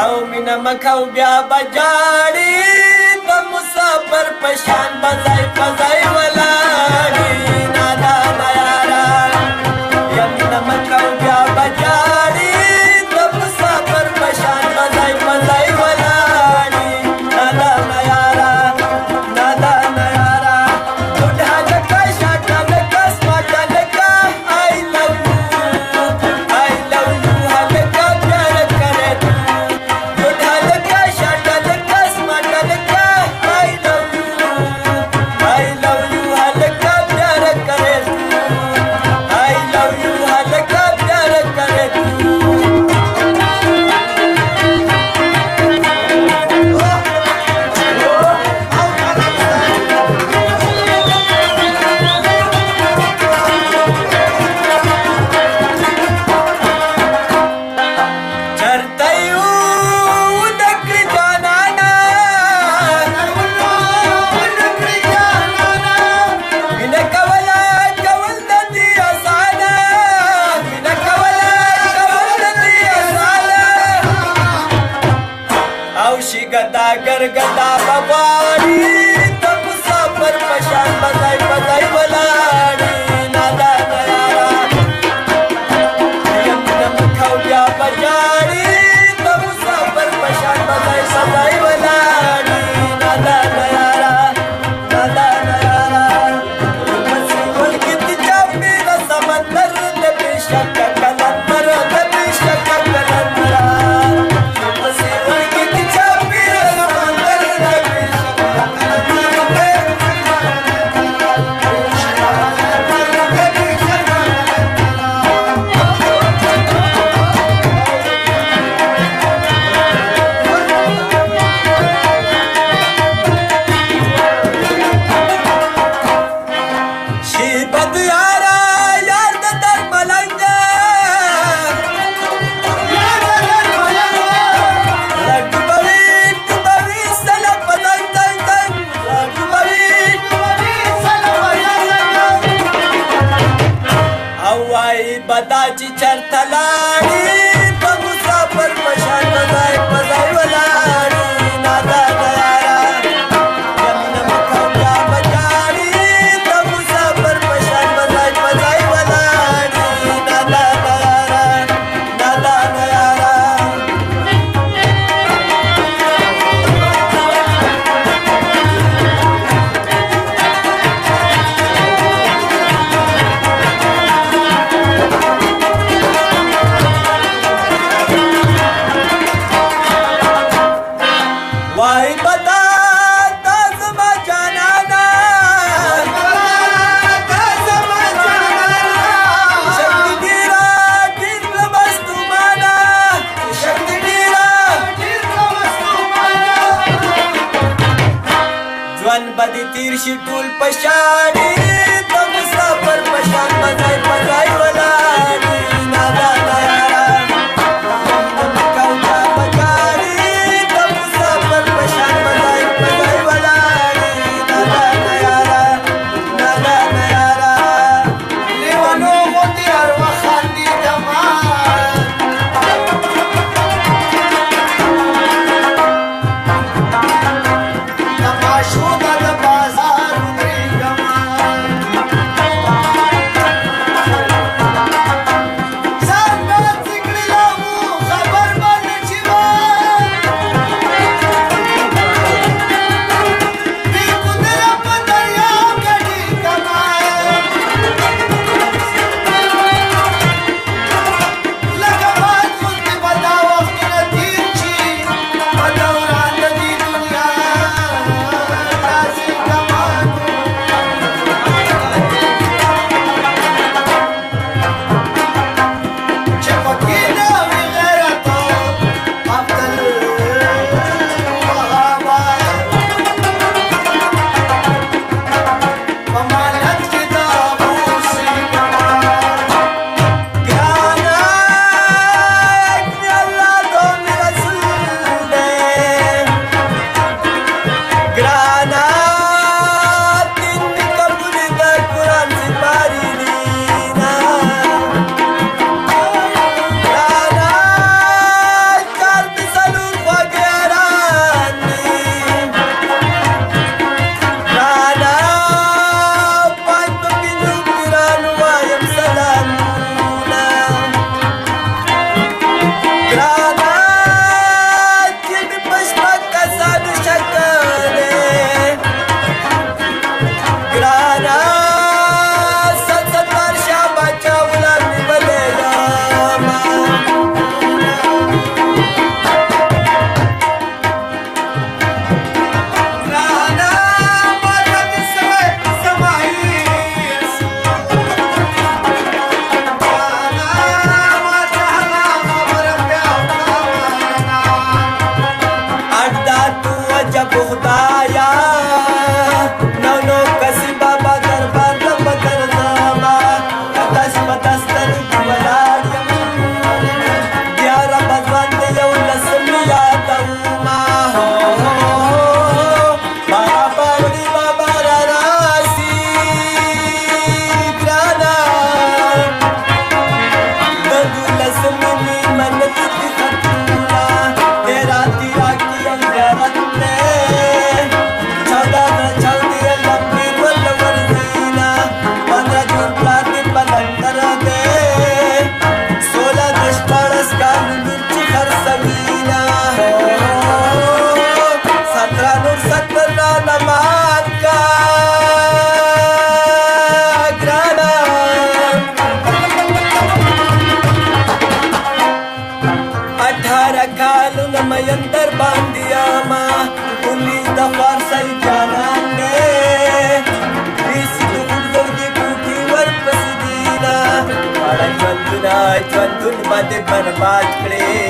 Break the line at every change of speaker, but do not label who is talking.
او مینا مکاو بیا بجاړي د مسافر پشان بځای بځای ولاړي نادا یارا یا مینا مکاو بیا بجاړي د مسافر پشان بځای بځای ولاړي نادا یارا بوډا لکه شاټه لکه سماټه لکه I love you هلکه پیار کرے بوډا لکه شاټه لکه سماټه لکه I love you هلکه پیار کرے I love you هلکه پیار کرے چرته یو ونکړي جانانه مینه کول د دې اسانه مینه کول د دې اسانه او شي ګدا ګرګدا بغواړي د مسافر پشان بځای بځای ولاړي نادا یارا یمنا مکاو بیا بجاړي د مسافر پشان بځای بځای ولاړي نادا یارا پسې ولګېد چاپې د سمندر د بېشکه کلندر د بېشکه کلندر پسې ولګېد چاپې د سمندر د بېشکه شي بد یارا یار د در ملنګ لډو بوي سلا پدای تای لډو بوي سلا پدای او وای بدا چې چرته لاړي د مسافر پشان بځای بځای ولاړي نادا یارا یمنا مکاو بیا بجاړي د مسافر پشان بځای بځای ولاړي نادا یارا وای بدا تا زما جانانا شکتی ډیرا ډیر لمستومانا شکتی ډیرا ډیر لمستومانا ژوند بدی تیر شي ټول پشاړي د مسافر پشان بځای بځای ولاړي نادا یارا مکاو بیا بجاړي د مسافر پشان بځای بځای ولاړي نادا یارا لیوانو غوندې هر وخت خندېدمه د معشوقه د بازار ودرېږمه न मयंतर बांधिया माँ 19 दफा सही जाना ने इसी दुर्गों की टूटी वर पसीना बड़ा चंदुना चंदुन बातें बर्बाद करे